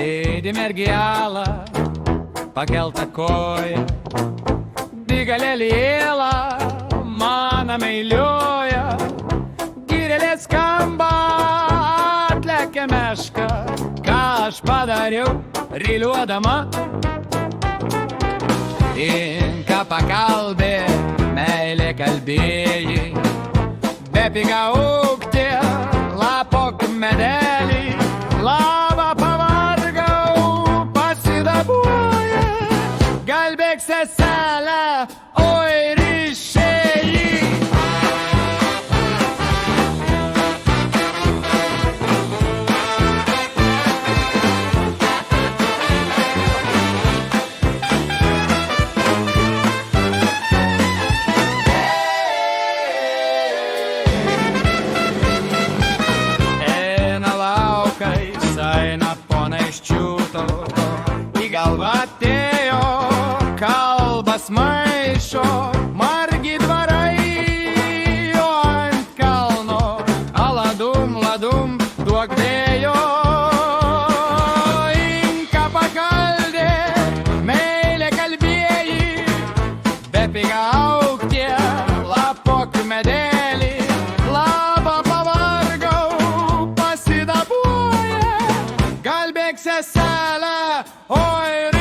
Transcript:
sėdi mergela, pakelta koja, didelė lėla, mano meilioja, girelė skamba, atlekia meška, ką aš padariau, ryliuodama. Inka pakalbė, meilė kalbėjai, bepiga ūkti, lapok medelį, lava pavargau, pasidabuoja, galbėk seselę, oi ryšėjai. Eina pona iš čiūto, į galvą atėjo, kalbas maišo, margi dvarai, o ant kalno, aladum, ladum, duok dėjo. Inka pakaldė, meilė kalbėjai, bepiga auktie, lapok medelį, laba pavargau, pasidabuoja, galbėk seselę, oi